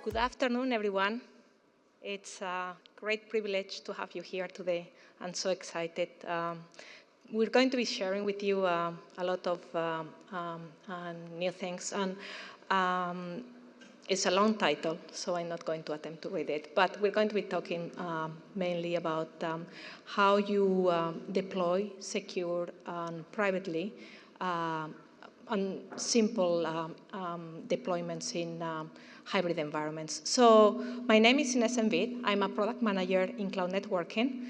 Good afternoon, everyone. It's a great privilege to have you here today. I'm so excited. We're going to be sharing with you a lot of new things. And it's a long title, so I'm not going to attempt to read it. But we're going to be talking mainly about how you deploy, secure, and privately on simple deployments in hybrid environments. So my name is Ines Envid. I'm a product manager in cloud networking.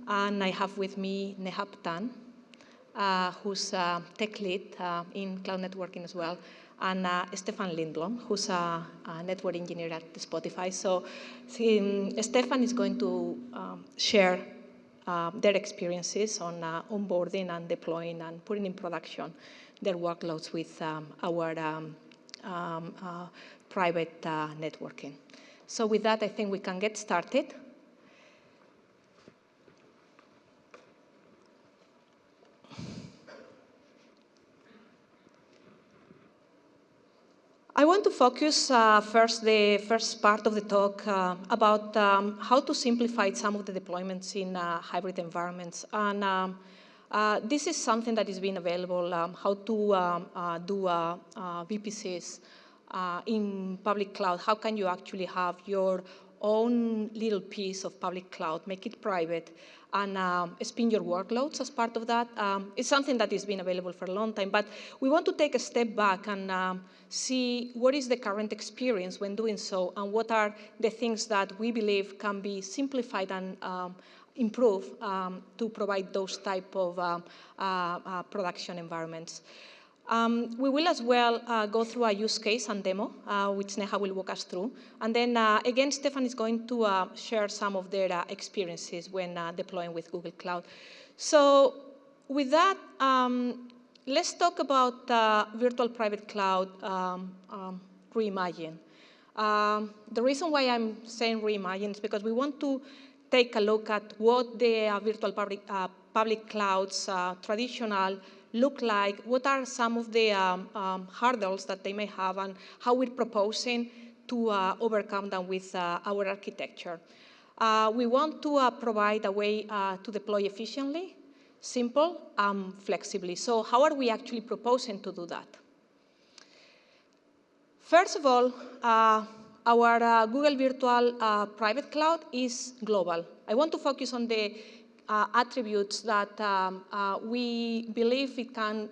And I have with me Neha Pattan, who's a tech lead in cloud networking as well, and Stefan Lindblom, who's a network engineer at Spotify. So Stefan is going to share their experiences on onboarding and deploying and putting in production their workloads with our private networking. So with that, I think we can get started. I want to focus the first part of the talk about how to simplify some of the deployments in hybrid environments. And this is something that is being available, how to do VPCs in public cloud. How can you actually have your own little piece of public cloud, make it private, and spin your workloads as part of that? It's something that has been available for a long time, but we want to take a step back and see what is the current experience when doing so, and what are the things that we believe can be simplified and improved to provide those type of production environments. We will as well go through a use case and demo, which Neha will walk us through. And then again, Stefan is going to share some of their experiences when deploying with Google Cloud. So with that, let's talk about virtual private cloud reimagine. The reason why I'm saying reimagine is because we want to take a look at what the virtual public clouds traditional look like, what are some of the hurdles that they may have, and how we're proposing to overcome them with our architecture. We want to provide a way to deploy efficiently, simple, flexibly. So how are we actually proposing to do that? First of all, our Google Virtual Private Cloud is global. I want to focus on the attributes that we believe it can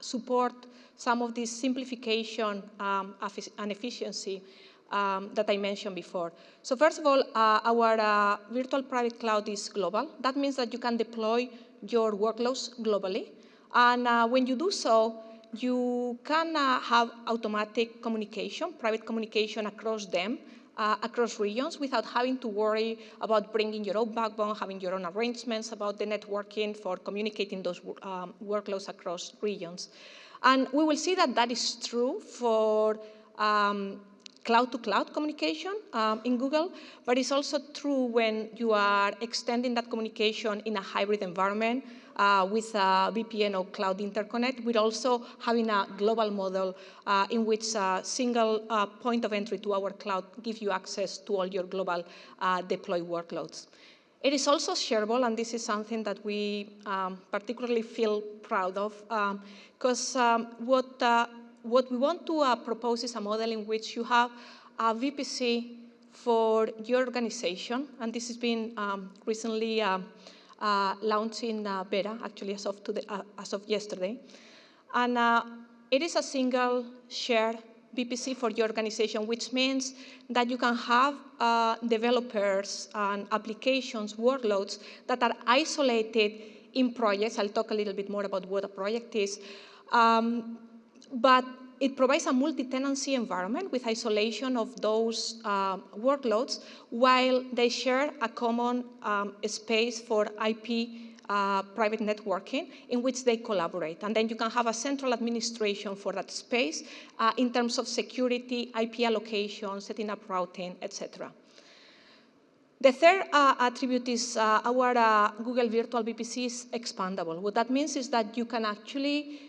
support some of this simplification and efficiency that I mentioned before. So first of all, our virtual private cloud is global. That means that you can deploy your workloads globally. And when you do so, you can have automatic communication, private communication across them, across regions, without having to worry about bringing your own backbone, having your own arrangements about the networking for communicating those workloads across regions. And we will see that that is true for cloud-to-cloud communication in Google, but it's also true when you are extending that communication in a hybrid environment with a VPN or cloud interconnect. We're also having a global model in which a single point of entry to our cloud gives you access to all your global deployed workloads. It is also shareable, and this is something that we particularly feel proud of, because what we want to propose is a model in which you have a VPC for your organization, and this has been recently launched in beta, actually as of yesterday. And it is a single shared VPC for your organization, which means that you can have developers and applications, workloads that are isolated in projects. I'll talk a little bit more about what a project is. But it provides a multi-tenancy environment with isolation of those workloads, while they share a common space for IP private networking in which they collaborate. And then you can have a central administration for that space in terms of security, IP allocation, setting up routing, etc. The third attribute is our Google Virtual VPC is expandable. What that means is that you can actually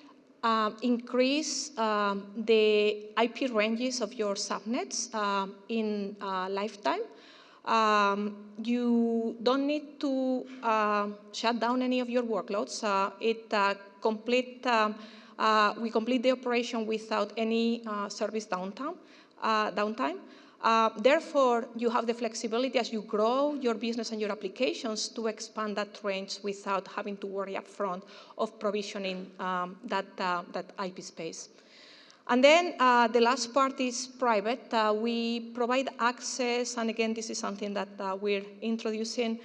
increase the IP ranges of your subnets in lifetime. You don't need to shut down any of your workloads. We complete the operation without any service downtime. Therefore, you have the flexibility as you grow your business and your applications to expand that range without having to worry upfront of provisioning that IP space. And then the last part is private. We provide access, and again, this is something that we're introducing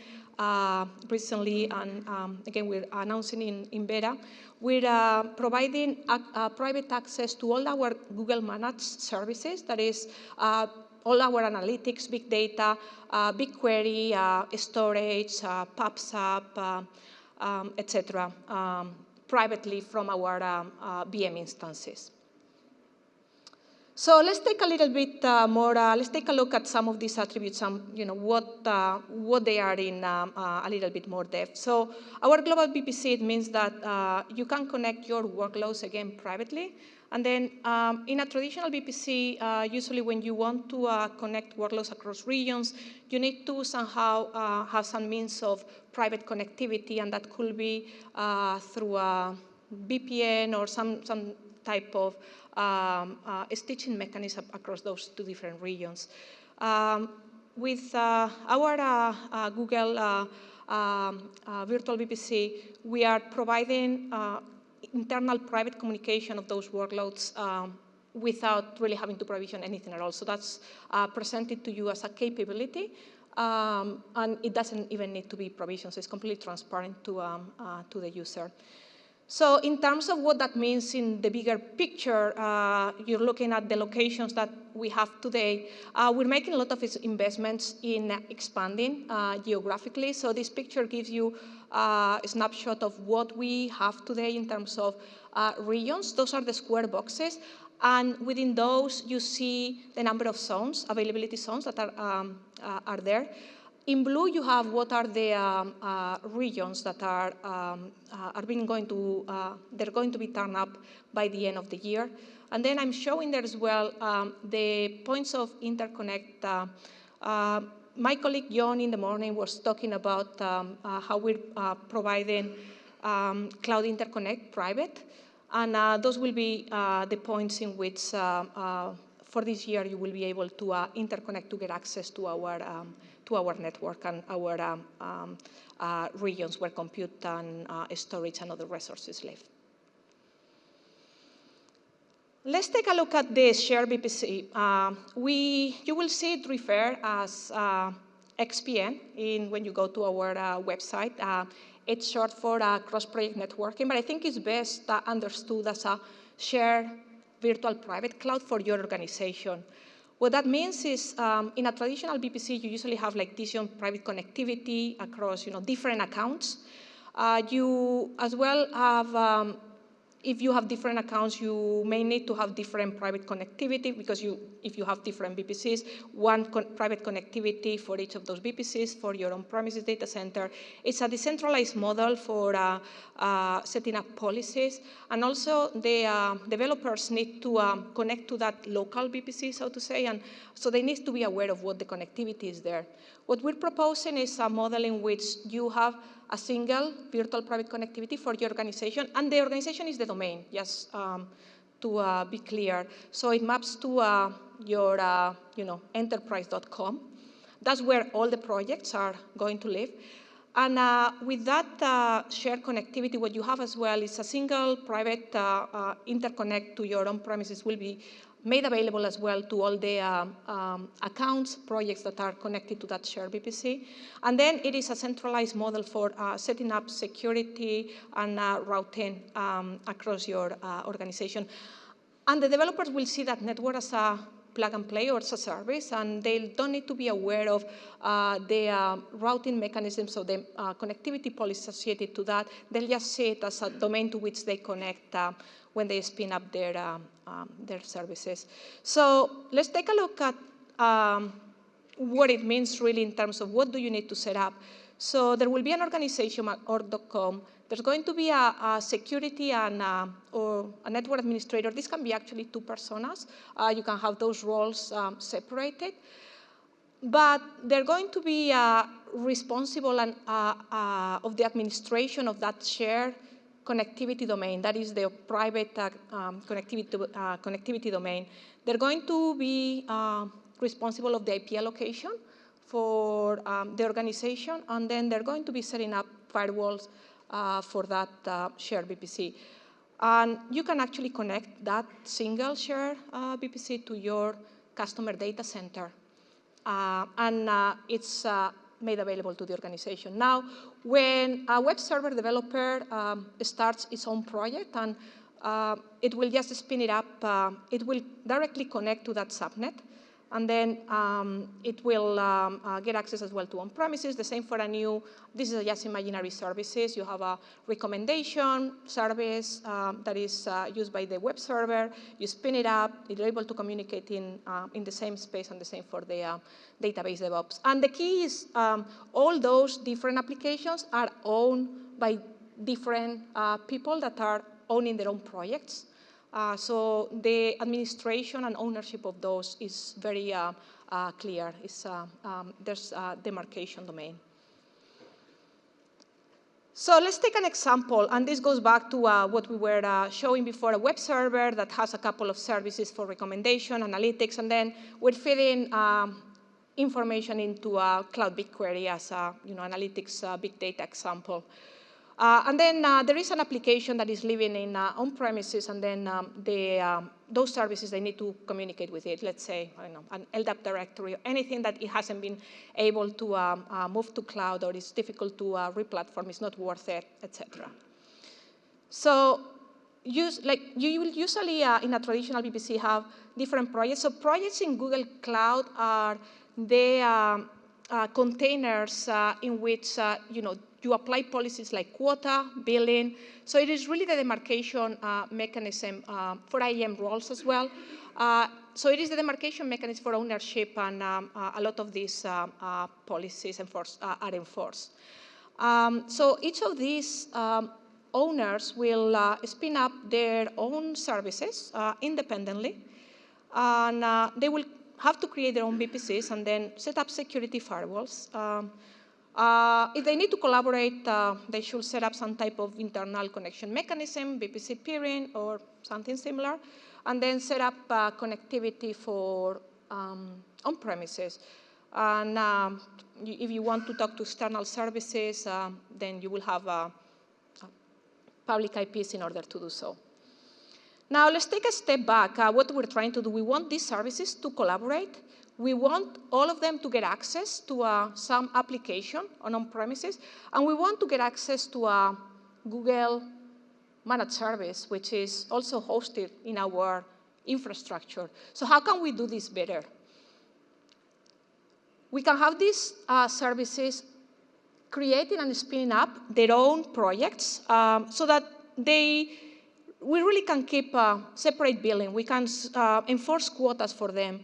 recently, and again, we're announcing in beta. We're providing private access to all our Google managed services, that is, all our analytics, big data, BigQuery, storage, PubSub, etc., privately from our VM instances. So let's take a little bit more. Let's take a look at some of these attributes and what they are in a little bit more depth. So our global VPC, it means that you can connect your workloads again privately. And then in a traditional VPC, usually when you want to connect workloads across regions, you need to somehow have some means of private connectivity, and that could be through a VPN or some type of stitching mechanism across those two different regions. With our Google virtual VPC, we are providing internal private communication of those workloads without really having to provision anything at all. So that's presented to you as a capability, and it doesn't even need to be provisioned. So it's completely transparent to the user. So in terms of what that means in the bigger picture, you're looking at the locations that we have today. We're making a lot of investments in expanding geographically. So this picture gives you a snapshot of what we have today in terms of regions. Those are the square boxes. And within those, you see the number of zones, availability zones that are there. In blue, you have what are the regions that they're going to be turned up by the end of the year. And then I'm showing there as well the points of interconnect. My colleague John in the morning was talking about how we're providing Cloud Interconnect private. And those will be the points in which for this year you will be able to interconnect to get access to our network and our regions where compute and storage and other resources live. Let's take a look at the Shared VPC. You will see it referred as XPN when you go to our website. It's short for cross-project networking, but I think it's best understood as a shared virtual private cloud for your organization. What that means is, in a traditional VPC, you usually have like this private connectivity across different accounts. You as well have, if you have different accounts, you may need to have different private connectivity because if you have different VPCs, one private connectivity for each of those VPCs for your on-premises data center. It's a decentralized model for setting up policies. And also the developers need to connect to that local VPC, so to say, and so they need to be aware of what the connectivity is there. What we're proposing is a model in which you have a single virtual private connectivity for your organization, and the organization is the domain, just to be clear. So it maps to your enterprise.com. That's where all the projects are going to live. And with that shared connectivity, what you have as well is a single private interconnect to your on-premises will be made available as well to all the accounts, projects that are connected to that shared VPC. And then it is a centralized model for setting up security and routing across your organization. And the developers will see that network as a plug and play or as a service, and they don't need to be aware of the routing mechanisms or the connectivity policy associated to that. They'll just see it as a domain to which they connect when they spin up their services. So let's take a look at what it means really in terms of what do you need to set up. So there will be an organization at org.com There's going to be a security and or a network administrator. This can be actually two personas. You can have those roles separated. But they're going to be responsible and, of the administration of that shared connectivity domain. That is the private connectivity domain. They're going to be responsible of the IP allocation for the organization, and then they're going to be setting up firewalls for that shared VPC. And you can actually connect that single shared VPC to your customer data center. And it's made available to the organization. Now, when a web server developer starts its own project, and it will just spin it up, it will directly connect to that subnet, and then it will get access as well to on-premises. The same for a new, this is just imaginary services. You have a recommendation service that is used by the web server. You spin it up. You're able to communicate in the same space, and the same for the database DevOps. And the key is all those different applications are owned by different people that are owning their own projects. So the administration and ownership of those is very clear. There's a demarcation domain. So let's take an example, and this goes back to what we were showing before, a web server that has a couple of services for recommendation, analytics, and then we're feeding information into Cloud BigQuery as a analytics big data example. And then there is an application that is living in on-premises, and then those services, they need to communicate with it. Let's say, I don't know, an LDAP directory, or anything that it hasn't been able to move to cloud, or it's difficult to re-platform, it's not worth it, etc. So you will usually, in a traditional VPC, have different projects. So projects in Google Cloud are the containers in which you apply policies like quota, billing. So it is really the demarcation mechanism for IAM roles as well. So it is the demarcation mechanism for ownership, and a lot of these policies are enforced. So each of these owners will spin up their own services independently, and they will have to create their own VPCs and then set up security firewalls. If they need to collaborate, they should set up some type of internal connection mechanism, VPC peering, or something similar, and then set up connectivity for on-premises. And if you want to talk to external services, then you will have public IPs in order to do so. Now, let's take a step back. What we're trying to do, we want these services to collaborate. We want all of them to get access to some application on-premises, and we want to get access to a Google managed service, which is also hosted in our infrastructure. So how can we do this better? We can have these services creating and spinning up their own projects so that we really can keep separate billing. We can enforce quotas for them.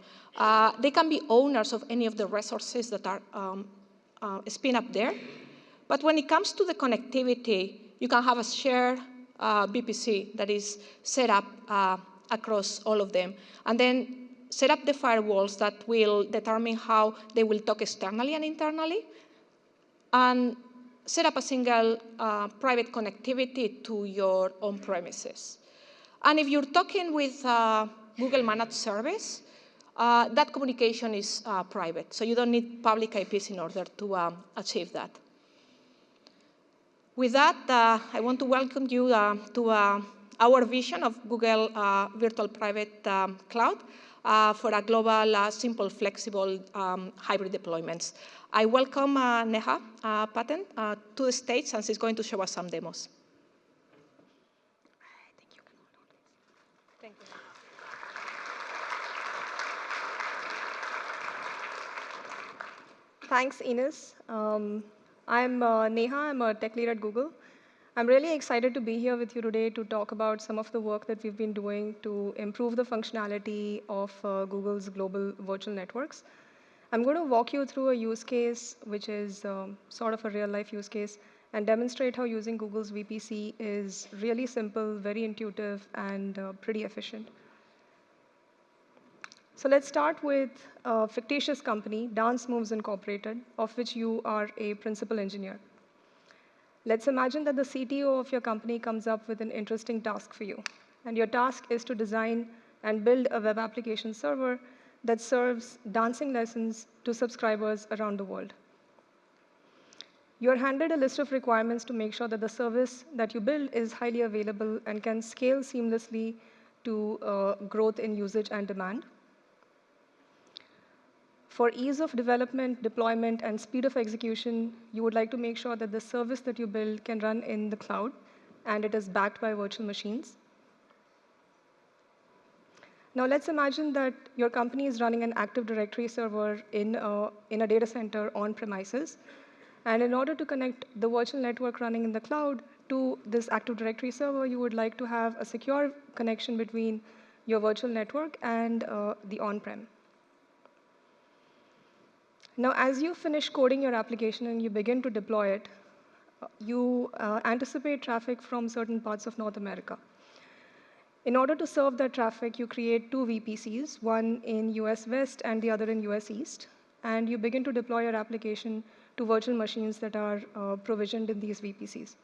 They can be owners of any of the resources that are spin up there. But when it comes to the connectivity, you can have a shared VPC that is set up across all of them, and then set up the firewalls that will determine how they will talk externally and internally, and set up a single private connectivity to your on-premises. And if you're talking with Google Managed Service, that communication is private, so you don't need public IPs in order to achieve that. With that, I want to welcome you to our vision of Google Virtual Private Cloud for a global, simple, flexible hybrid deployments. I welcome Neha Pattan to the stage, and she's going to show us some demos. Thank you. Thanks, Ines. I'm Neha. I'm a tech lead at Google. I'm really excited to be here with you today to talk about some of the work that we've been doing to improve the functionality of Google's global virtual networks. I'm going to walk you through a use case, which is sort of a real-life use case, and demonstrate how using Google's VPC is really simple, very intuitive, and pretty efficient. So let's start with a fictitious company, Dance Moves Incorporated, of which you are a principal engineer. Let's imagine that the CTO of your company comes up with an interesting task for you. And your task is to design and build a web application server that serves dancing lessons to subscribers around the world. You're handed a list of requirements to make sure that the service that you build is highly available and can scale seamlessly to growth in usage and demand. For ease of development, deployment, and speed of execution, you would like to make sure that the service that you build can run in the cloud, and it is backed by virtual machines. Now let's imagine that your company is running an Active Directory server in a data center on premises. And in order to connect the virtual network running in the cloud to this Active Directory server, you would like to have a secure connection between your virtual network and the on-prem. Now, as you finish coding your application and you begin to deploy it, you anticipate traffic from certain parts of North America. In order to serve that traffic, you create two VPCs, one in US West and the other in US East, and you begin to deploy your application to virtual machines that are provisioned in these VPCs.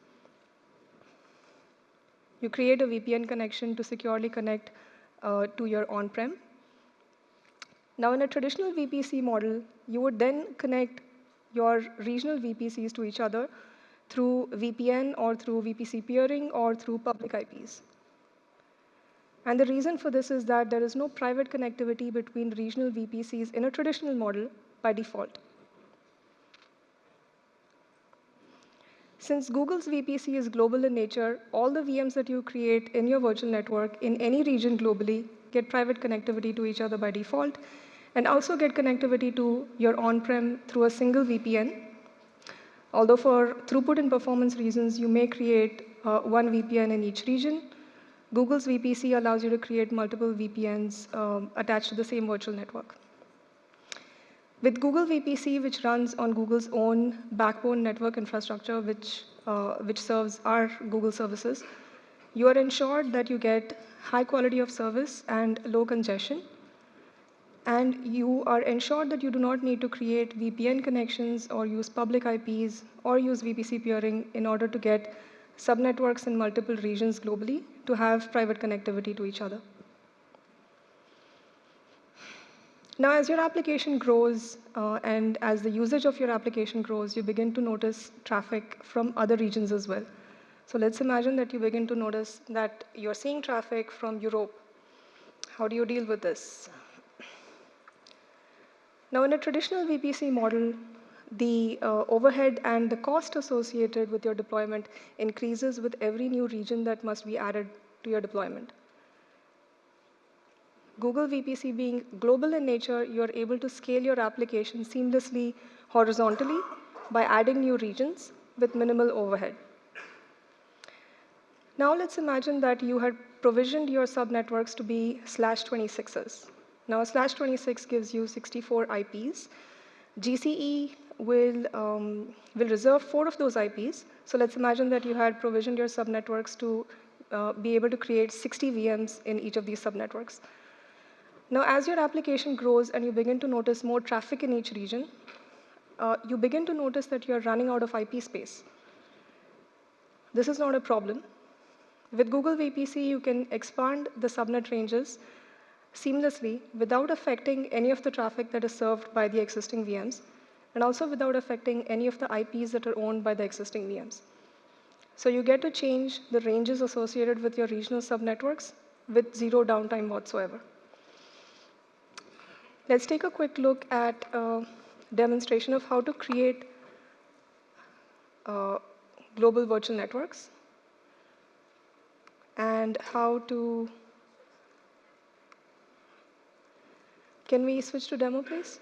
You create a VPN connection to securely connect to your on-prem. Now, in a traditional VPC model, you would then connect your regional VPCs to each other through VPN or through VPC peering or through public IPs. And the reason for this is that there is no private connectivity between regional VPCs in a traditional model by default. Since Google's VPC is global in nature, all the VMs that you create in your virtual network in any region globally get private connectivity to each other by default, and also get connectivity to your on-prem through a single VPN. Although for throughput and performance reasons, you may create one VPN in each region, Google's VPC allows you to create multiple VPNs attached to the same virtual network. With Google VPC, which runs on Google's own backbone network infrastructure, which serves our Google services, you are ensured that you get high quality of service and low congestion. And you are ensured that you do not need to create VPN connections or use public IPs or use VPC peering in order to get subnetworks in multiple regions globally to have private connectivity to each other. Now, as your application grows and as the usage of your application grows, you begin to notice traffic from other regions as well. So let's imagine that you begin to notice that you're seeing traffic from Europe. How do you deal with this? Now, in a traditional VPC model, the overhead and the cost associated with your deployment increases with every new region that must be added to your deployment. Google VPC being global in nature, you're able to scale your application seamlessly horizontally by adding new regions with minimal overhead. Now let's imagine that you had provisioned your subnetworks to be /26s. Now /26 gives you 64 IPs. GCE will reserve 4 of those IPs. So let's imagine that you had provisioned your subnetworks to be able to create 60 VMs in each of these subnetworks. Now, as your application grows and you begin to notice more traffic in each region, you begin to notice that you're running out of IP space. This is not a problem. With Google VPC, you can expand the subnet ranges seamlessly without affecting any of the traffic that is served by the existing VMs, and also without affecting any of the IPs that are owned by the existing VMs. So you get to change the ranges associated with your regional subnetworks with zero downtime whatsoever. Let's take a quick look at a demonstration of how to create global virtual networks and how to. Can we switch to demo, please?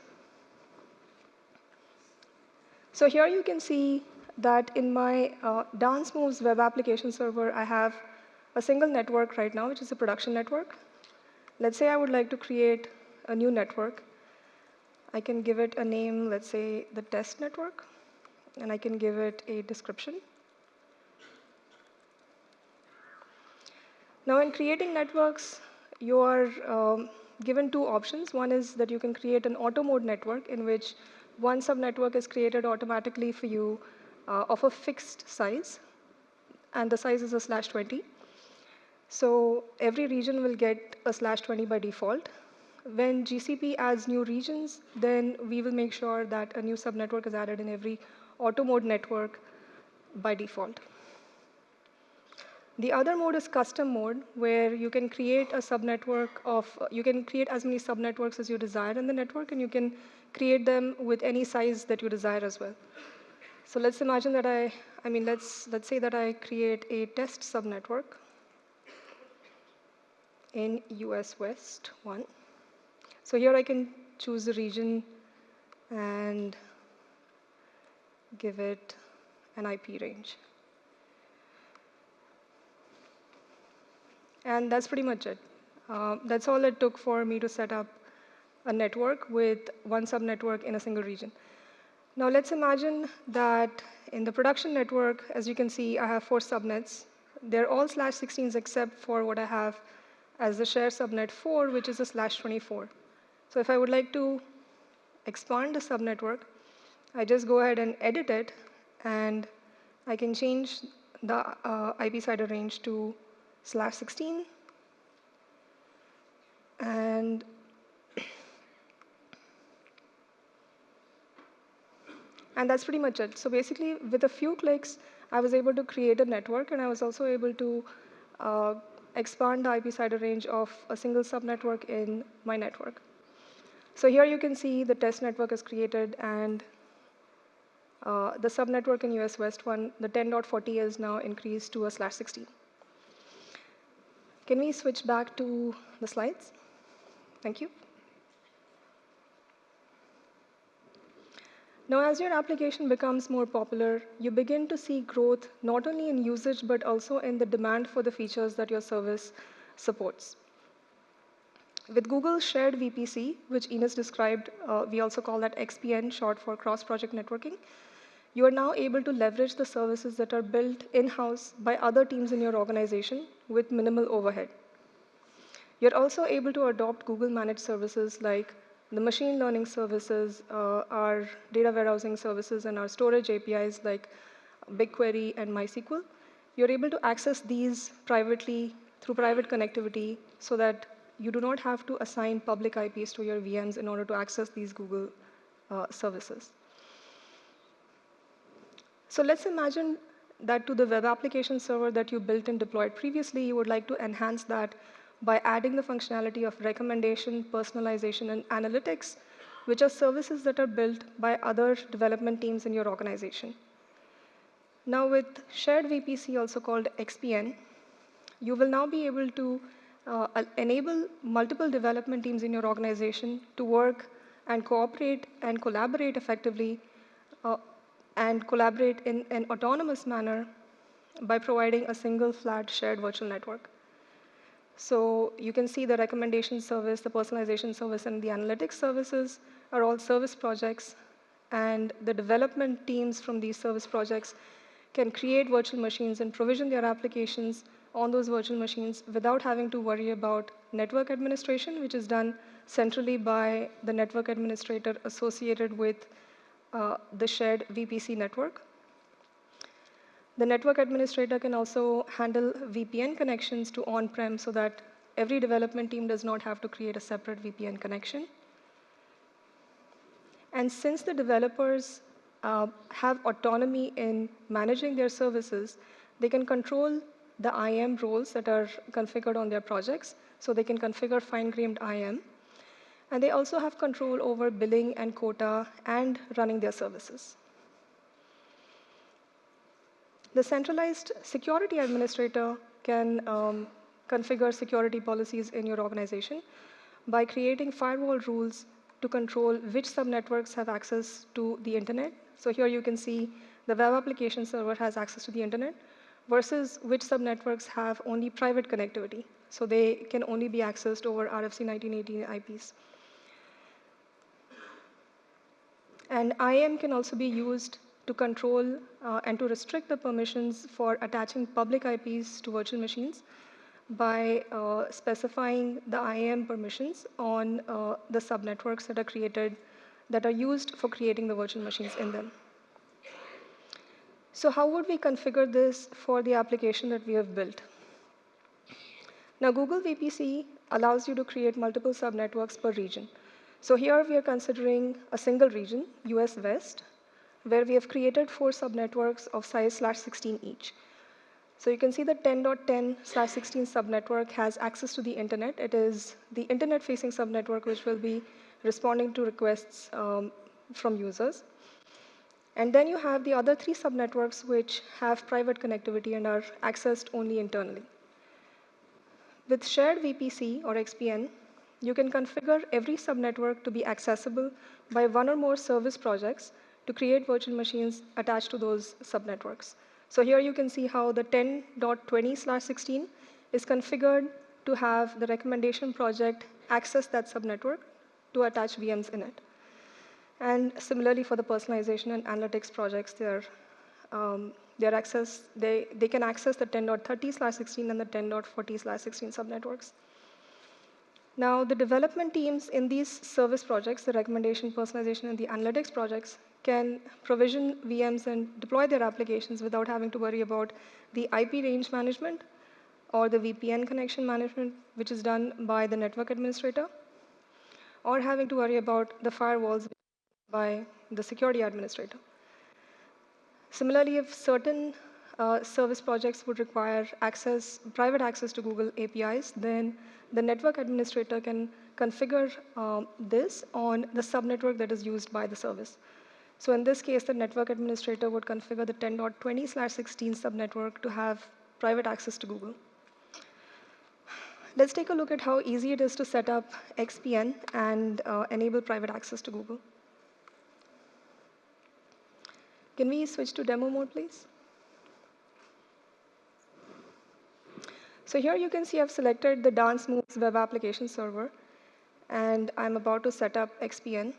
So here you can see that in my Dance Moves web application server, I have a single network right now, which is a production network. Let's say I would like to create a new network. I can give it a name, let's say the test network, and I can give it a description. Now, in creating networks, you are given two options. One is that you can create an auto mode network in which one subnetwork is created automatically for you of a fixed size, and the size is a /20. So every region will get a /20 by default. When GCP adds new regions, then we will make sure that a new subnetwork is added in every auto mode network by default. The other mode is custom mode, where you can create a subnetwork of, you can create as many subnetworks as you desire in the network, and you can create them with any size that you desire as well. So let's imagine that let's say that I create a test subnetwork in US West 1. So here I can choose the region and give it an IP range. And that's pretty much it. That's all it took for me to set up a network with one subnetwork in a single region. Now let's imagine that in the production network, as you can see, I have 4 subnets. They're all /16s except for what I have as the share subnet 4, which is a /24. So if I would like to expand the subnetwork, I just go ahead and edit it, and I can change the IP cider range to /16, and that's pretty much it. So basically, with a few clicks, I was able to create a network, and I was also able to expand the IP cider range of a single subnetwork in my network. So here you can see the test network is created, and the subnetwork in US West 1, the 10.40 is now increased to a /16. Can we switch back to the slides? Thank you. Now, as your application becomes more popular, you begin to see growth not only in usage, but also in the demand for the features that your service supports. With Google's Shared VPC, which Ines described, we also call that XPN, short for cross-project networking, you are now able to leverage the services that are built in-house by other teams in your organization with minimal overhead. You're also able to adopt Google-managed services like the machine learning services, our data warehousing services, and our storage APIs like BigQuery and MySQL. You're able to access these privately through private connectivity so that you do not have to assign public IPs to your VMs in order to access these Google services. So let's imagine that to the web application server that you built and deployed previously, you would like to enhance that by adding the functionality of recommendation, personalization, and analytics, which are services that are built by other development teams in your organization. Now with Shared VPC, also called XPN, you will now be able to enable multiple development teams in your organization to work and cooperate and collaborate effectively and collaborate in an autonomous manner by providing a single flat shared virtual network. So you can see the recommendation service, the personalization service, and the analytics services are all service projects, and the development teams from these service projects can create virtual machines and provision their applications on those virtual machines without having to worry about network administration, which is done centrally by the network administrator associated with the shared VPC network. The network administrator can also handle VPN connections to on-prem so that every development team does not have to create a separate VPN connection. And since the developers have autonomy in managing their services, they can control the IAM roles that are configured on their projects. So they can configure fine-grained IAM. And they also have control over billing and quota and running their services. The centralized security administrator can configure security policies in your organization by creating firewall rules to control which subnetworks have access to the internet. So here you can see the web application server has access to the internet versus which subnetworks have only private connectivity. So they can only be accessed over RFC 1918 IPs. And IAM can also be used to control and to restrict the permissions for attaching public IPs to virtual machines by specifying the IAM permissions on the subnetworks that are created, that are used for creating the virtual machines in them. So how would we configure this for the application that we have built? Now, Google VPC allows you to create multiple subnetworks per region. So here we are considering a single region, US West, where we have created 4 subnetworks of size /16 each. So you can see the 10.10/16 subnetwork has access to the internet. It is the internet-facing subnetwork which will be responding to requests from users. And then you have the other 3 subnetworks which have private connectivity and are accessed only internally. With Shared VPC or XPN, you can configure every subnetwork to be accessible by 1 or more service projects to create virtual machines attached to those subnetworks. So here you can see how the 10.20/16 is configured to have the recommendation project access that subnetwork to attach VMs in it. And similarly for the personalization and analytics projects, they can access the 10.30/16 and the 10.40/16 subnetworks. Now, the development teams in these service projects, the recommendation, personalization, and the analytics projects, can provision VMs and deploy their applications without having to worry about the IP range management or the VPN connection management, which is done by the network administrator, or having to worry about the firewalls by the security administrator. Similarly, if certain service projects would require private access to Google APIs, then the network administrator can configure this on the subnetwork that is used by the service. So in this case, the network administrator would configure the 10.20/16 subnetwork to have private access to Google. Let's take a look at how easy it is to set up XPN and enable private access to Google. Can we switch to demo mode, please? So here you can see I've selected the Dance Moves web application server, and I'm about to set up XPN.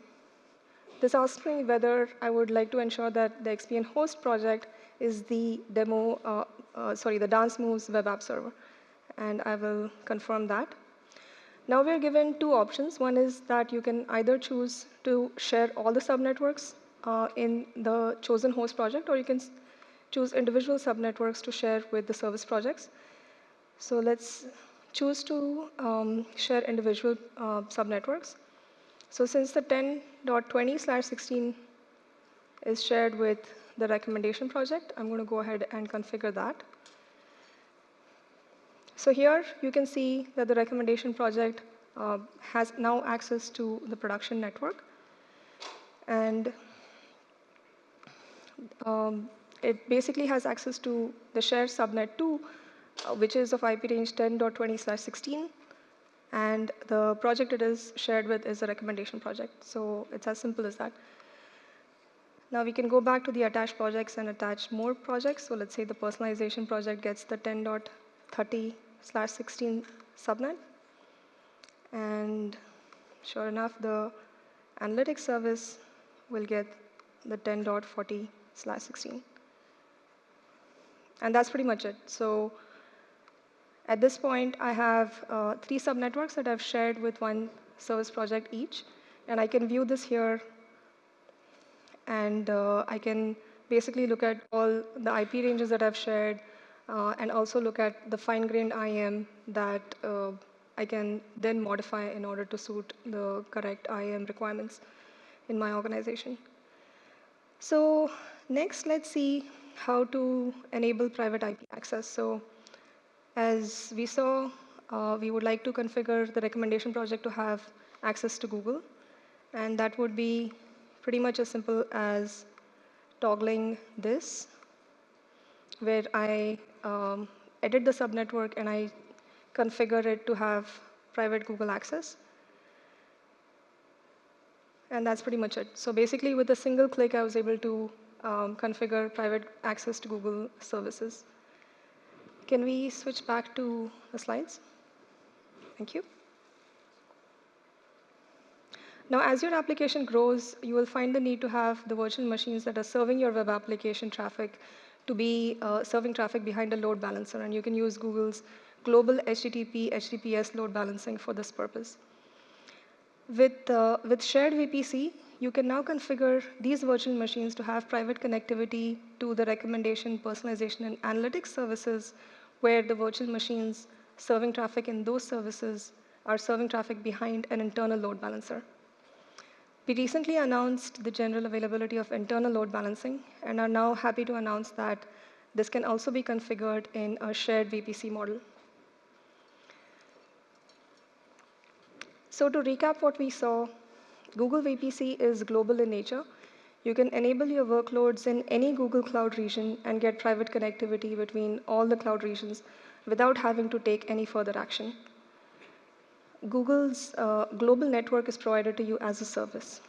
This asks me whether I would like to ensure that the XPN host project is the the Dance Moves web app server, and I will confirm that. Now we're given 2 options. One is that you can either choose to share all the subnetworks in the chosen host project, or you can choose individual subnetworks to share with the service projects. So let's choose to share individual subnetworks. So since the 10.20/16 is shared with the recommendation project, I'm going to go ahead and configure that. So here you can see that the recommendation project has now access to the production network. And it basically has access to the shared subnet 2, which is of IP range 10.20/16. And the project it is shared with is a recommendation project. So it's as simple as that. Now we can go back to the attached projects and attach more projects. So let's say the personalization project gets the 10.30/16 subnet. And sure enough, the analytics service will get the 10.40/16. And that's pretty much it. So at this point, I have 3 subnetworks that I've shared with 1 service project each. And I can view this here. And I can basically look at all the IP ranges that I've shared and also look at the fine-grained IAM that I can then modify in order to suit the correct IAM requirements in my organization. So next, let's see how to enable private IP access. So as we saw, we would like to configure the recommendation project to have access to Google. And that would be pretty much as simple as toggling this, where I edit the subnetwork and I configure it to have private Google access. And that's pretty much it. So basically, with a single click, I was able to configure private access to Google services. Can we switch back to the slides? Thank you. Now, as your application grows, you will find the need to have the virtual machines that are serving your web application traffic to be serving traffic behind a load balancer. And you can use Google's global HTTP, HTTPS load balancing for this purpose. With Shared VPC, you can now configure these virtual machines to have private connectivity to the recommendation, personalization, and analytics services, where the virtual machines serving traffic in those services are serving traffic behind an internal load balancer. We recently announced the general availability of internal load balancing and are now happy to announce that this can also be configured in a shared VPC model. So to recap what we saw, Google VPC is global in nature. You can enable your workloads in any Google Cloud region and get private connectivity between all the cloud regions without having to take any further action. Google's global network is provided to you as a service.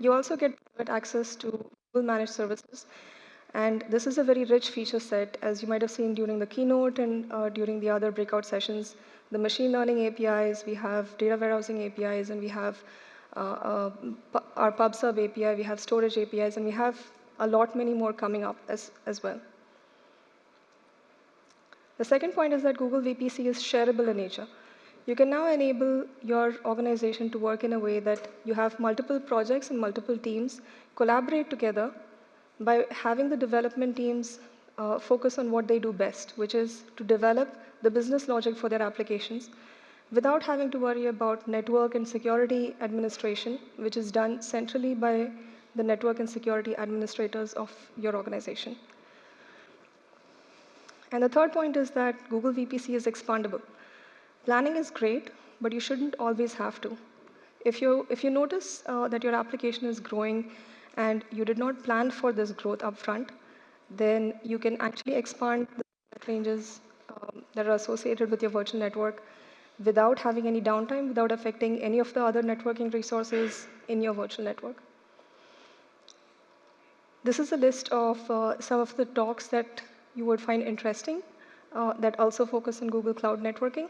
You also get private access to Google managed services. And this is a very rich feature set, as you might have seen during the keynote and during the other breakout sessions. The machine learning APIs, we have data warehousing APIs, and we have our PubSub API, we have storage APIs, and we have a lot many more coming up as well. The second point is that Google VPC is shareable in nature. You can now enable your organization to work in a way that you have multiple projects and multiple teams collaborate together by having the development teams focus on what they do best, which is to develop the business logic for their applications without having to worry about network and security administration, which is done centrally by the network and security administrators of your organization. And the third point is that Google VPC is expandable. Planning is great, but you shouldn't always have to. If you notice that your application is growing and you did not plan for this growth upfront, then you can actually expand the ranges that are associated with your virtual network without having any downtime, without affecting any of the other networking resources in your virtual network. This is a list of some of the talks that you would find interesting that also focus on Google Cloud networking.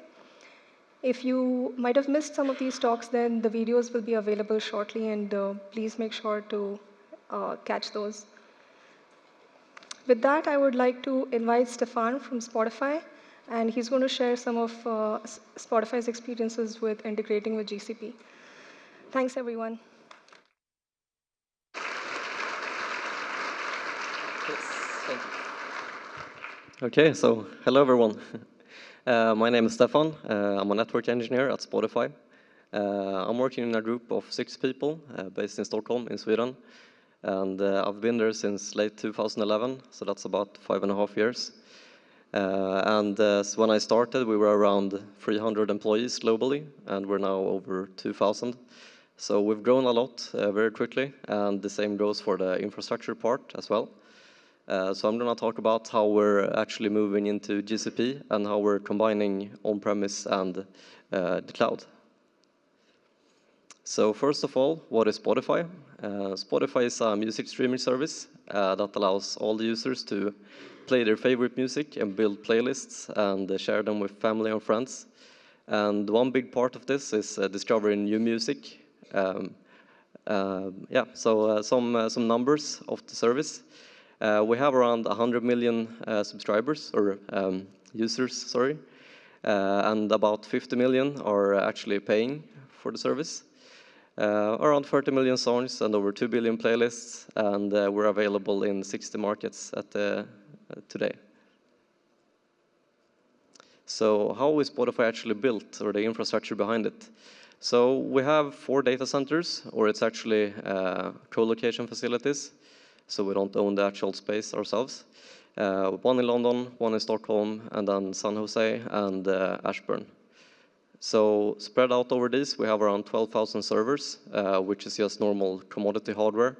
If you might have missed some of these talks, then the videos will be available shortly, and please make sure to catch those. With that, I would like to invite Stefan from Spotify, and he's going to share some of Spotify's experiences with integrating with GCP. Thanks, everyone. Yes, thank you. Okay, so hello, everyone. My name is Stefan. I'm a network engineer at Spotify. I'm working in a group of 6 people based in Stockholm, in Sweden. And I've been there since late 2011, so that's about 5.5 years. So when I started, we were around 300 employees globally, and we're now over 2,000. So we've grown a lot very quickly, and the same goes for the infrastructure part as well. So I'm going to talk about how we're actually moving into GCP and how we're combining on-premise and the cloud. So first of all, what is Spotify? Spotify is a music streaming service that allows all the users to play their favorite music and build playlists and share them with family and friends. And one big part of this is discovering new music. Some numbers of the service. We have around 100 million subscribers, or users, sorry. And about 50 million are actually paying for the service. Around 30 million songs and over 2 billion playlists, and we're available in 60 markets today. So how is Spotify actually built, or the infrastructure behind it? So we have 4 data centers, or it's actually co-location facilities, so we don't own the actual space ourselves. One in London, one in Stockholm, and then San Jose and Ashburn. So spread out over these, we have around 12,000 servers, which is just normal commodity hardware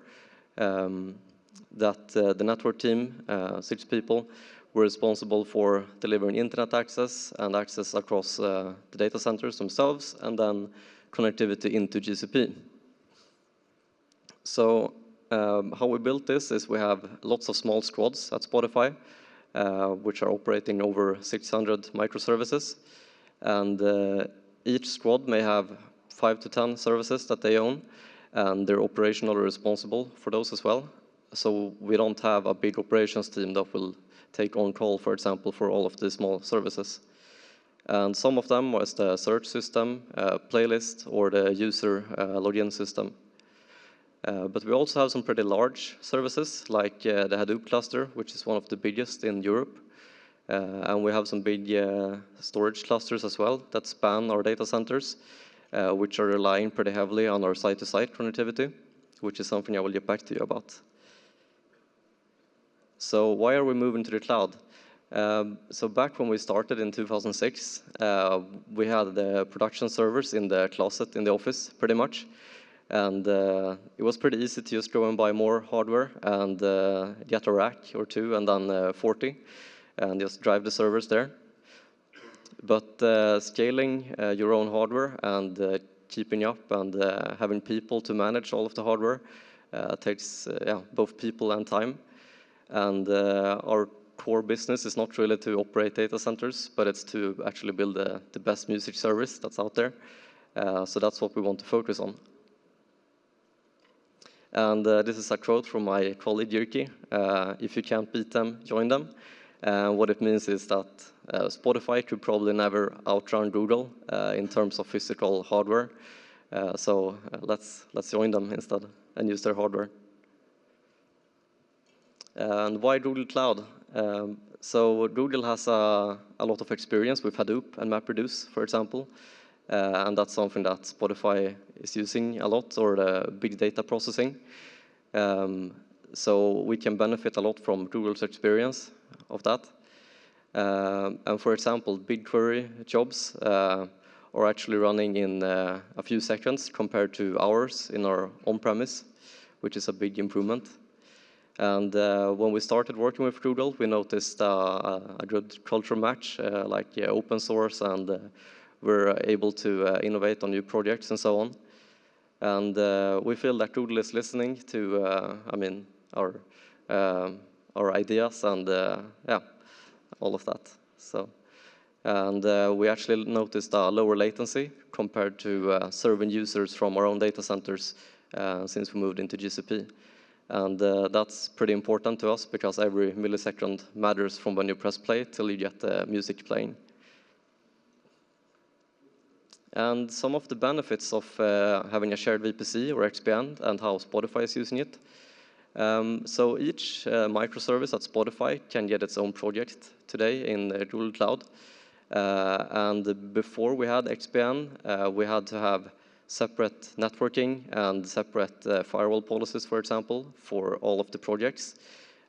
that the network team, 6 people, were responsible for delivering internet access and access across the data centers themselves, and then connectivity into GCP. So how we built this is we have lots of small squads at Spotify, which are operating over 600 microservices. And each squad may have 5 to 10 services that they own, and they're operationally responsible for those as well. So we don't have a big operations team that will take on call, for example, for all of the small services. And some of them was the search system, playlist, or the user login system. But we also have some pretty large services, like the Hadoop cluster, which is one of the biggest in Europe. And we have some big storage clusters as well that span our data centers, which are relying pretty heavily on our site-to-site connectivity, which is something I will get back to you about. So why are we moving to the cloud? So back when we started in 2006, we had the production servers in the closet in the office, pretty much. And it was pretty easy to just go and buy more hardware and get a rack or two and then 40 and just drive the servers there. But scaling your own hardware and keeping up and having people to manage all of the hardware takes both people and time. And our core business is not really to operate data centers, but it's to actually build the best music service that's out there. So that's what we want to focus on. And this is a quote from my colleague Jyrki. If you can't beat them, join them. What it means is that Spotify could probably never outrun Google in terms of physical hardware. So let's join them instead and use their hardware. And why Google Cloud? So Google has a lot of experience with Hadoop and MapReduce, for example. And that's something that Spotify is using a lot, or the big data processing. So we can benefit a lot from Google's experience of that. And for example, BigQuery jobs are actually running in a few seconds compared to hours in our on-premise, which is a big improvement. And when we started working with Google, we noticed a good culture match, like open source, and we're able to innovate on new projects and so on. And we feel that Google is listening to, our ideas and all of that. So, and we actually noticed a lower latency compared to serving users from our own data centers since we moved into GCP. And that's pretty important to us because every millisecond matters from when you press play till you get the music playing. And some of the benefits of having a shared VPC or XPN and how Spotify is using it. So each microservice at Spotify can get its own project today in Google Cloud. And before we had XPN, we had to have separate networking and separate firewall policies, for example, for all of the projects.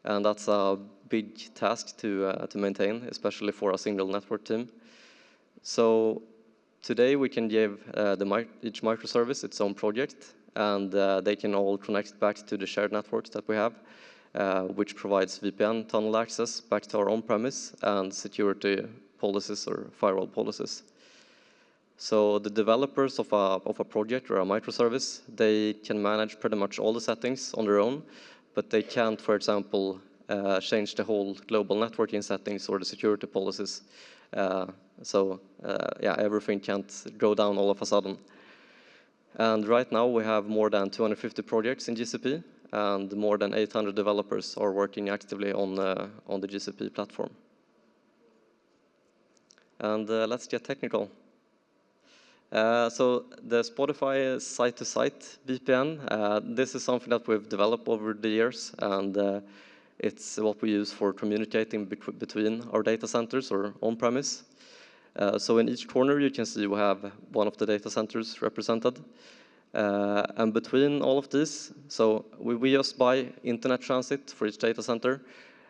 And that's a big task to maintain, especially for a single network team. So today we can give each microservice its own project, and they can all connect back to the shared networks that we have, which provides VPN tunnel access back to our on-premise and security policies or firewall policies. So the developers of a project or a microservice, they can manage pretty much all the settings on their own, but they can't, for example, change the whole global networking settings or the security policies. Everything can't go down all of a sudden. And right now we have more than 250 projects in GCP, and more than 800 developers are working actively on the GCP platform. And let's get technical. So the Spotify site-to-site VPN, this is something that we've developed over the years, and it's what we use for communicating between our data centers or on-premise. So in each corner you can see we have one of the data centers represented. And between all of these, so we just buy internet transit for each data center,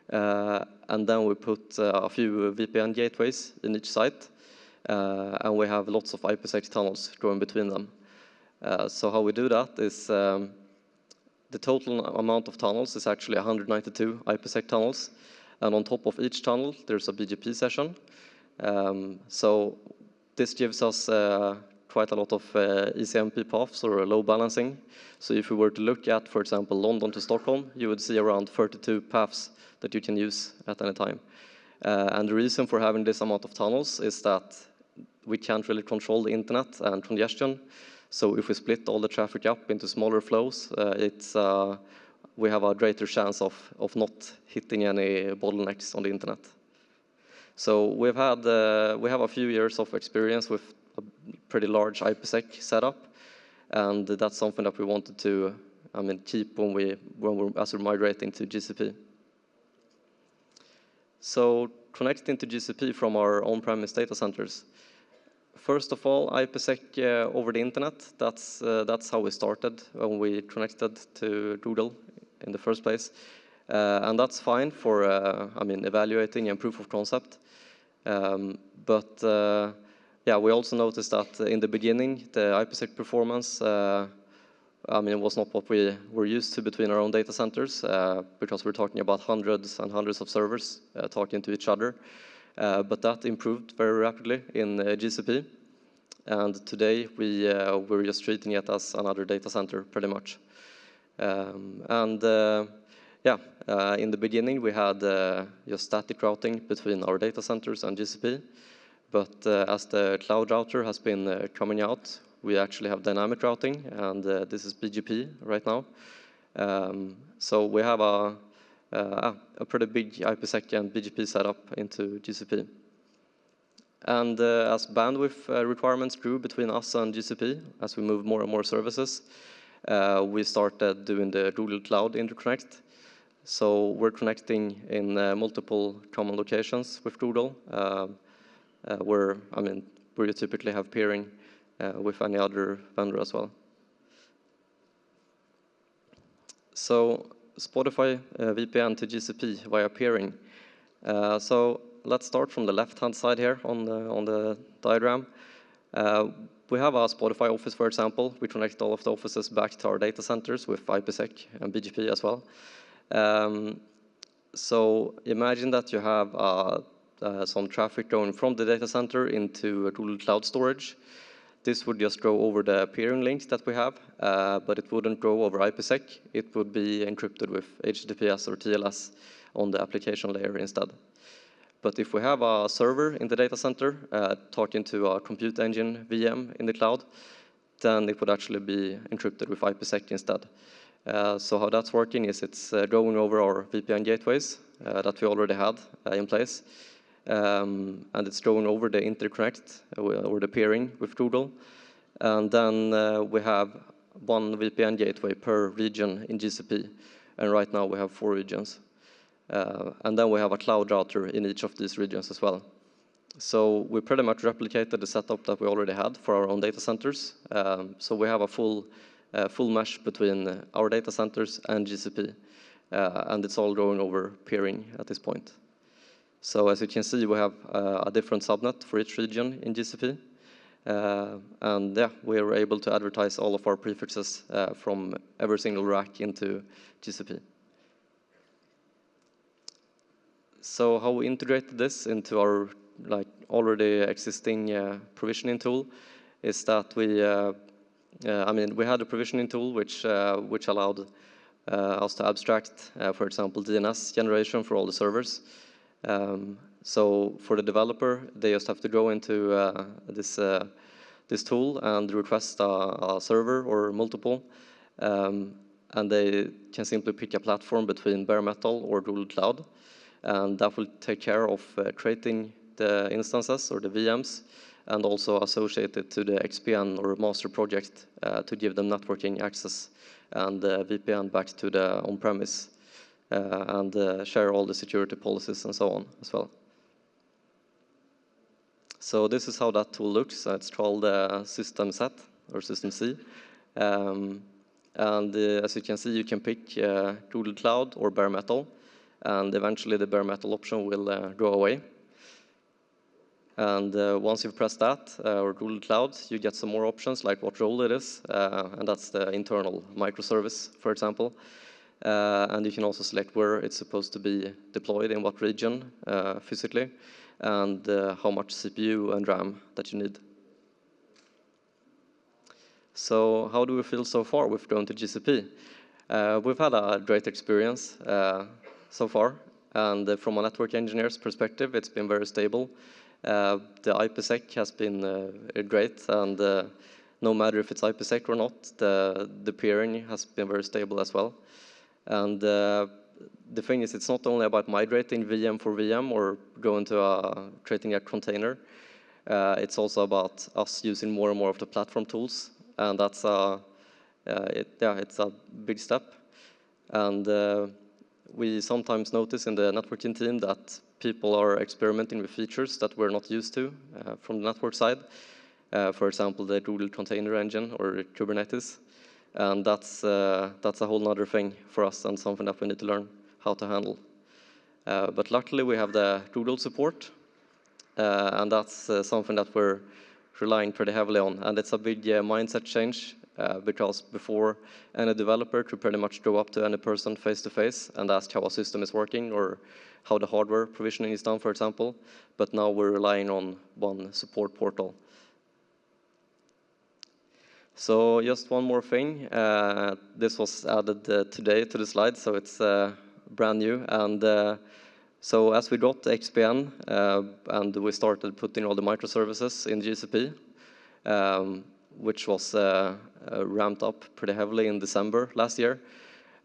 and then we put a few VPN gateways in each site. And we have lots of IPsec tunnels going between them. So how we do that is the total amount of tunnels is actually 192 IPsec tunnels. And on top of each tunnel, there's a BGP session. So this gives us quite a lot of ECMP paths or load balancing. So if we were to look at, for example, London to Stockholm, you would see around 32 paths that you can use at any time. And the reason for having this amount of tunnels is that we can't really control the internet and congestion. So if we split all the traffic up into smaller flows, we have a greater chance of not hitting any bottlenecks on the internet. So we have a few years of experience with a pretty large IPsec setup, and that's something that we wanted to, keep as we're migrating to GCP. So connecting to GCP from our on-premise data centers. First of all, IPsec over the internet. That's how we started when we connected to Google in the first place, and that's fine for evaluating and proof of concept. But we also noticed that in the beginning the IPsec performance, it was not what we were used to between our own data centers, because we're talking about hundreds and hundreds of servers talking to each other. But that improved very rapidly in GCP, and today we're just treating it as another data center pretty much. In the beginning we had just static routing between our data centers and GCP, but as the cloud router has been coming out, we actually have dynamic routing, and this is BGP right now. So we have a pretty big IPsec and BGP setup into GCP. And as bandwidth requirements grew between us and GCP, as we moved more and more services, we started doing the Google Cloud interconnect. So we're connecting in multiple common locations with Google, where you typically have peering with any other vendor as well. So Spotify VPN to GCP via peering. So let's start from the left-hand side here on the diagram. We have a Spotify office, for example. We connect all of the offices back to our data centers with IPsec and BGP as well. So imagine that you have some traffic going from the data center into Google Cloud storage. This would just go over the peering links that we have, but it wouldn't go over IPsec. It would be encrypted with HTTPS or TLS on the application layer instead. But if we have a server in the data center talking to a compute engine VM in the cloud, then it would actually be encrypted with IPsec instead. So how that's working is it's going over our VPN gateways that we already had in place. And it's going over the interconnect or the peering with Google. And then we have one VPN gateway per region in GCP. And right now we have 4 regions. And then we have a cloud router in each of these regions as well. So we pretty much replicated the setup that we already had for our own data centers. So we have a full mesh between our data centers and GCP. And it's all going over peering at this point. So as you can see, we have a different subnet for each region in GCP. We are able to advertise all of our prefixes from every single rack into GCP. So how we integrated this into our already existing provisioning tool is that we had a provisioning tool which allowed us to abstract, for example, DNS generation for all the servers. So for the developer, they just have to go into this tool and request a server or multiple, and they can simply pick a platform between bare metal or Google Cloud, and that will take care of creating the instances or the VMs and also associate it to the XPN or master project to give them networking access and VPN back to the on-premise. And share all the security policies and so on as well. So this is how that tool looks. It's called System Set or System C. As you can see, you can pick Google Cloud or bare metal, and eventually the bare metal option will go away. And once you've pressed that, or Google Cloud, you get some more options like what role it is, and that's the internal microservice, for example. And you can also select where it's supposed to be deployed, in what region physically, and how much CPU and RAM that you need. So how do we feel so far with going to GCP? We've had a great experience so far, and from a network engineer's perspective, it's been very stable. The IPsec has been great, and no matter if it's IPsec or not, the peering has been very stable as well. And the thing is, it's not only about migrating VM for VM or going to creating a container. It's also about us using more and more of the platform tools, and that's it's a big step. And we sometimes notice in the networking team that people are experimenting with features that we're not used to from the network side. For example, the Google Container Engine or Kubernetes. And that's a whole other thing for us and something that we need to learn how to handle. But luckily, we have the Google support. And that's something that we're relying pretty heavily on. And it's a big mindset change because before, any developer could pretty much go up to any person face-to-face and ask how a system is working or how the hardware provisioning is done, for example. But now we're relying on one support portal. So just one more thing. This was added today to the slide, so it's brand new. And so as we got XPN and we started putting all the microservices in GCP, which was ramped up pretty heavily in December last year,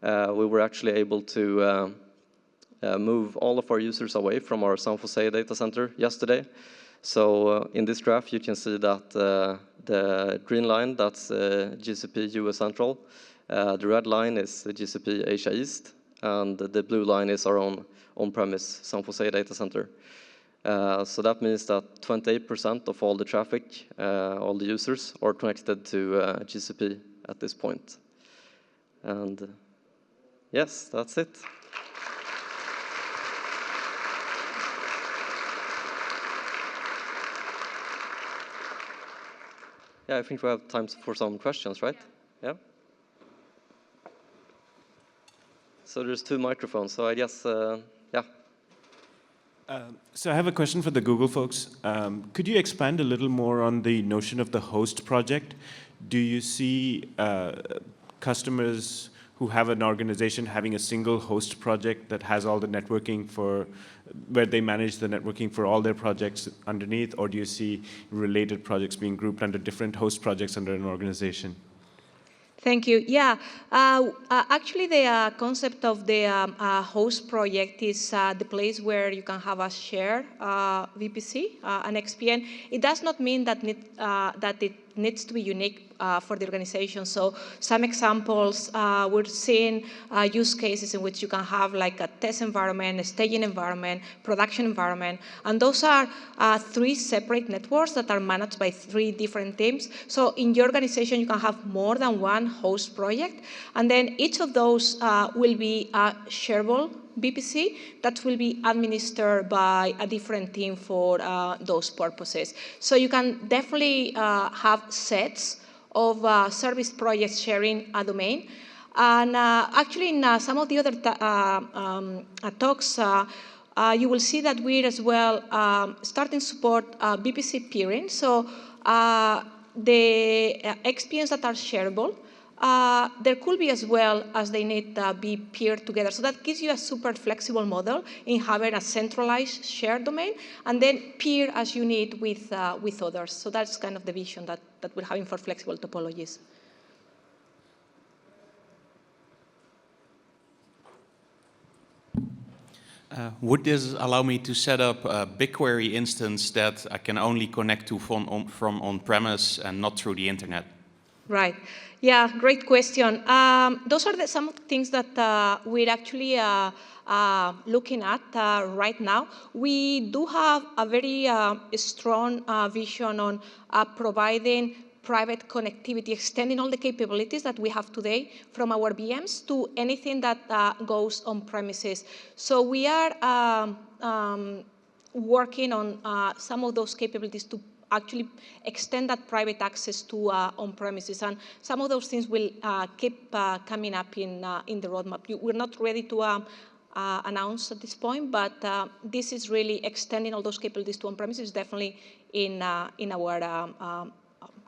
we were actually able to move all of our users away from our San Jose data center yesterday. So in this graph, you can see that the green line, that's GCP US Central. The red line is GCP Asia East, and the blue line is our own on-premise San Jose data center. So that means that 28% of all the traffic, all the users, are connected to GCP at this point. And yes, that's it. Yeah, I think we have time for some questions, right? Yeah. So there's 2 microphones, so I guess, yeah. So I have a question for the Google folks. Could you expand a little more on the notion of the host project? Do you see customers who have an organization having a single host project that has all the networking for, where they manage the networking for all their projects underneath, or do you see related projects being grouped under different host projects under an organization? Thank you. Yeah, actually the concept of the host project is the place where you can have a shared VPC, an XPN. It does not mean that it needs to be unique for the organization. So some examples, we're seeing use cases in which you can have like a test environment, a staging environment, production environment, and those are 3 separate networks that are managed by 3 different teams. So in your organization, you can have more than one host project, and then each of those will be a shareable VPC that will be administered by a different team for those purposes. So you can definitely have sets of service projects sharing a domain. And actually in some of the other talks, you will see that we're as well starting to support VPC peering. So the XPNs that are shareable, there could be as well as they need to be peered together. So that gives you a super flexible model in having a centralized shared domain and then peer as you need with others. So that's kind of the vision that we're having for flexible topologies. Would this allow me to set up a BigQuery instance that I can only connect to from on-premise and not through the internet? Right. Yeah, great question. Those are some of the things that we're actually looking at right now. We do have a very strong vision on providing private connectivity, extending all the capabilities that we have today from our VMs to anything that goes on premises. So we are working on some of those capabilities to actually extend that private access to on-premises. And some of those things will keep coming up in the roadmap. We're not ready to announce at this point, but this is really extending all those capabilities to on-premises, definitely in our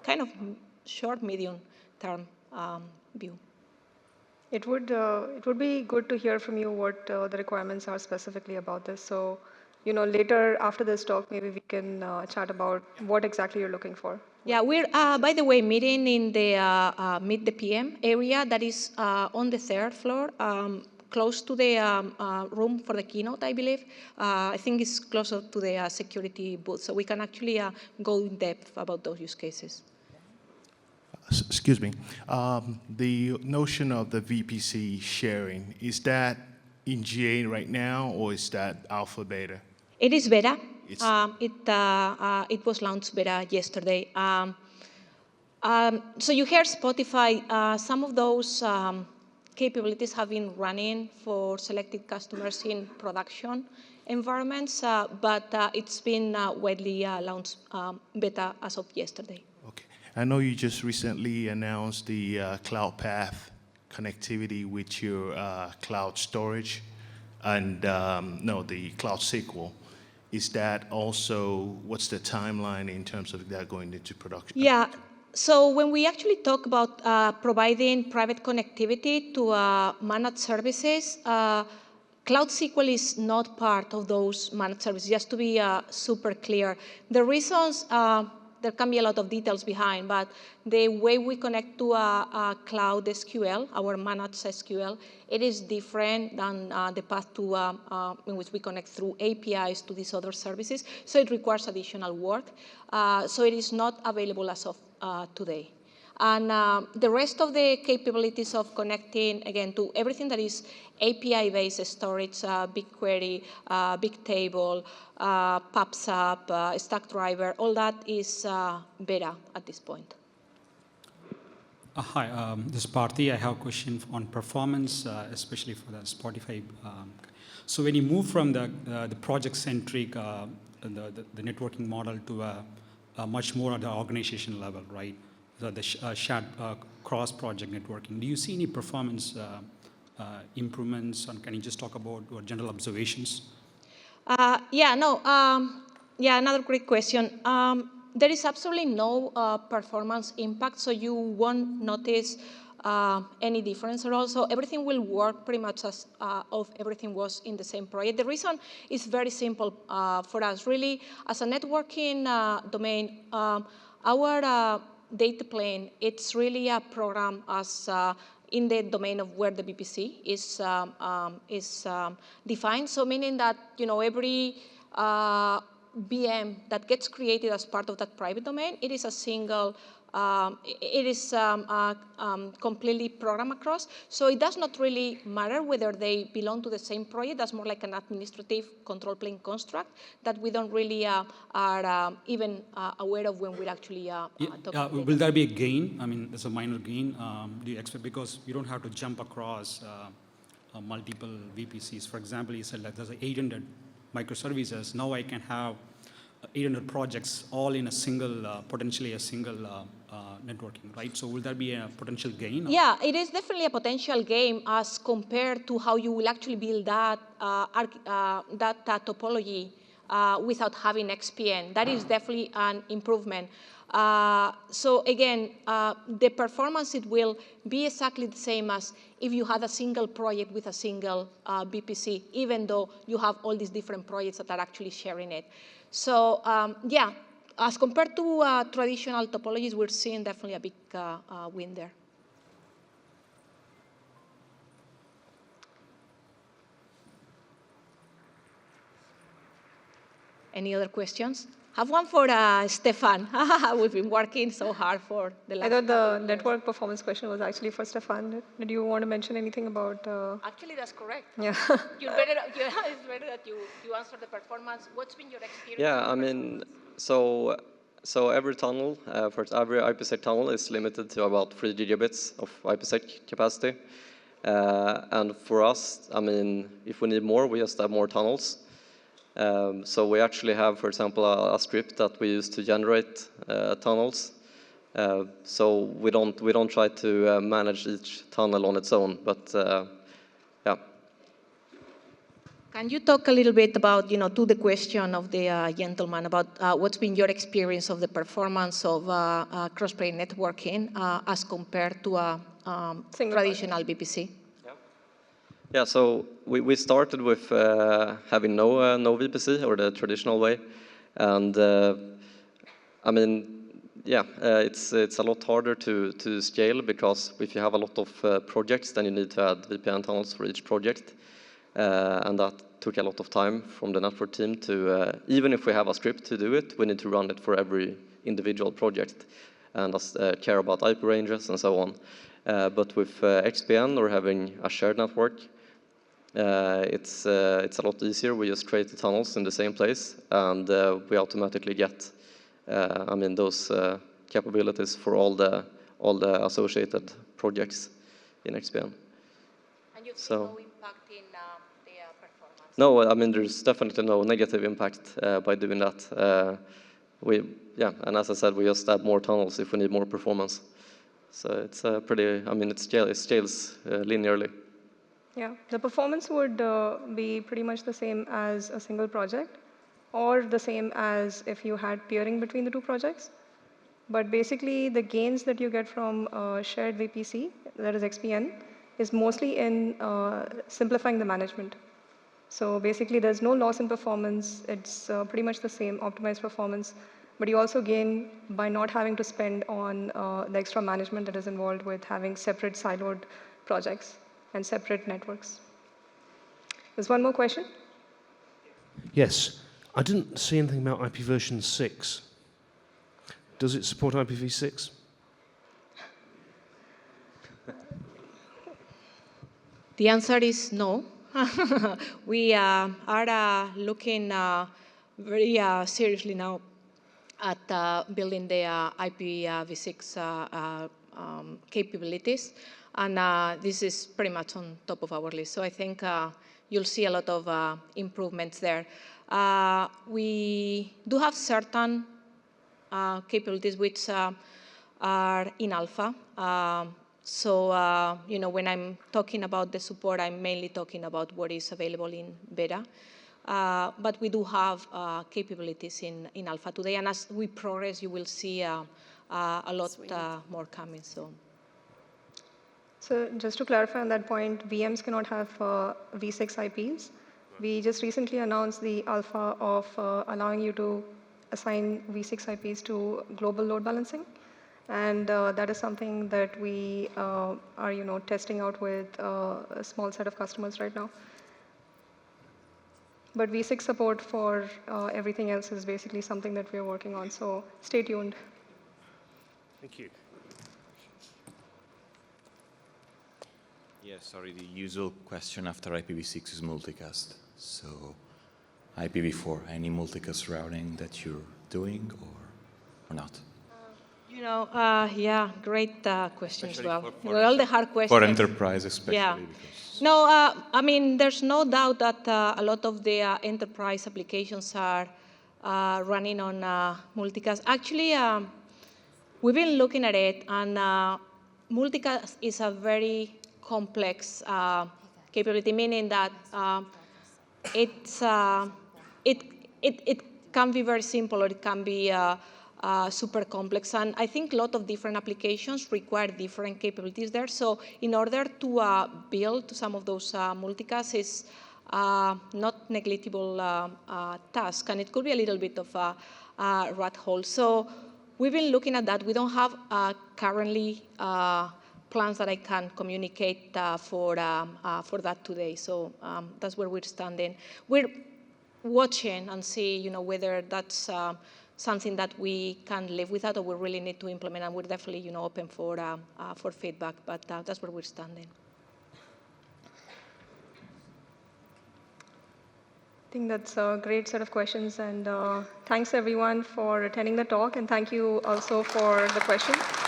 kind of short, medium-term view. It would be good to hear from you what the requirements are specifically about this. So, you know, later after this talk, maybe we can chat about what exactly you're looking for. Yeah, we're, by the way, meeting in the Meet the PM area that is on the 3rd floor, close to the room for the keynote, I believe. I think it's closer to the security booth, so we can actually go in depth about those use cases. Excuse me. The notion of the VPC sharing, is that in GA right now, or is that alpha beta? It is beta. It was launched beta yesterday. So you heard Spotify. Some of those capabilities have been running for selected customers in production environments, but it's been widely launched beta as of yesterday. Okay. I know you just recently announced the Cloud Path connectivity with your cloud storage and the Cloud SQL. Is that also, what's the timeline in terms of that going into production? Yeah. So when we actually talk about providing private connectivity to managed services, Cloud SQL is not part of those managed services, just to be super clear. The reasons, there can be a lot of details behind, but the way we connect to a Cloud SQL, our managed SQL, it is different than the path to in which we connect through APIs to these other services. So it requires additional work. So it is not available as of today. And the rest of the capabilities of connecting, again, to everything that is API-based storage, BigQuery, Bigtable, PubSub, Stackdriver, all that is beta at this point. Hi, this is Parthy. I have a question on performance, especially for the Spotify. So when you move from the project-centric, the networking model to a much more at the organization level, right? The shared cross-project networking. Do you see any performance improvements? And can you just talk about your general observations? Another great question. There is absolutely no performance impact, so you won't notice any difference at all. So everything will work pretty much as if everything was in the same project. The reason is very simple for us. Really, as a networking domain, our data plane, it's really a program as in the domain of where the VPC is defined. So meaning that every VM that gets created as part of that private domain, it is a single. It is completely programmed across. So it does not really matter whether they belong to the same project. That's more like an administrative control plane construct that we don't really are even aware of when we're actually talking. Will there be a gain? I mean, there's a minor gain. Do you expect, because you don't have to jump across multiple VPCs. For example, you said like there's 800 microservices. Now I can have 800 projects all in a single, potentially a single networking, right? So will there be a potential gain? Yeah, it is definitely a potential gain as compared to how you will actually build that topology without having XPN. That is definitely an improvement. So again, the performance, it will be exactly the same as if you had a single project with a single VPC, even though you have all these different projects that are actually sharing it. So as compared to traditional topologies, we're seeing definitely a big win there. Any other questions? Have one for Stefan. We've been working so hard for the last. I thought the network performance question was actually for Stefan. Did you want to mention anything about? Actually, that's correct. Yeah. It's better that you answer the performance. What's been your experience? Yeah, I mean, so every tunnel, for every IPsec tunnel is limited to about 3 gigabits of IPsec capacity. And for us, I mean, if we need more, we just have more tunnels. So we actually have, for example, a script that we use to generate tunnels. So we don't try to manage each tunnel on its own, but yeah. Can you talk a little bit about, to the question of the gentleman about what's been your experience of the performance of cross-plane networking as compared to a traditional VPC? Yeah, so we started with having no VPC or the traditional way, and I mean, it's a lot harder to scale, because if you have a lot of projects, then you need to add VPN tunnels for each project, and that took a lot of time from the network team to, even if we have a script to do it, we need to run it for every individual project and care about IP ranges and so on. But with XPN or having a shared network, it's a lot easier. We just create the tunnels in the same place, and we automatically get, those capabilities for all the associated projects in XPN. And you've seen no impact in the performance? No, there's definitely no negative impact by doing that. And as I said, we just add more tunnels if we need more performance. So it's it scales linearly. Yeah, the performance would be pretty much the same as a single project, or the same as if you had peering between the two projects. But basically, the gains that you get from shared VPC, that is XPN, is mostly in simplifying the management. So basically, there's no loss in performance. It's pretty much the same optimized performance. But you also gain by not having to spend on the extra management that is involved with having separate siloed projects and separate networks. There's one more question. Yes, I didn't see anything about IP version 6. Does it support IPv6? The answer is no. We are looking very seriously now at building the IPv6 capabilities, and this is pretty much on top of our list. So I think you'll see a lot of improvements there. We do have certain capabilities which are in alpha. When I'm talking about the support, I'm mainly talking about what is available in beta. But we do have capabilities in alpha today, and as we progress, you will see a lot more coming. So just to clarify on that point, VMs cannot have v6 IPs. We just recently announced the alpha of allowing you to assign v6 IPs to global load balancing. And that is something that we are testing out with a small set of customers right now. But v6 support for everything else is basically something that we're working on, so stay tuned. Thank you. Yeah, sorry, the usual question after IPv6 is multicast. So IPv4, any multicast routing that you're doing or not? Yeah, great question as well. All the hard questions. For enterprise especially. Yeah. Because No, there's no doubt that a lot of the enterprise applications are running on multicast. Actually, we've been looking at it, and multicast is a very complex capability, meaning that it can be very simple, or it can be super complex. And I think a lot of different applications require different capabilities there. So in order to build some of those multicasts is not negligible task, and it could be a little bit of a rat hole. So we've been looking at that. We don't have currently plans that I can communicate for that today. So that's where we're standing. We're watching and see, whether that's something that we can live without, or we really need to implement. And we're definitely, open for feedback. But that's where we're standing. I think that's a great set of questions, and thanks everyone for attending the talk, and thank you also for the questions.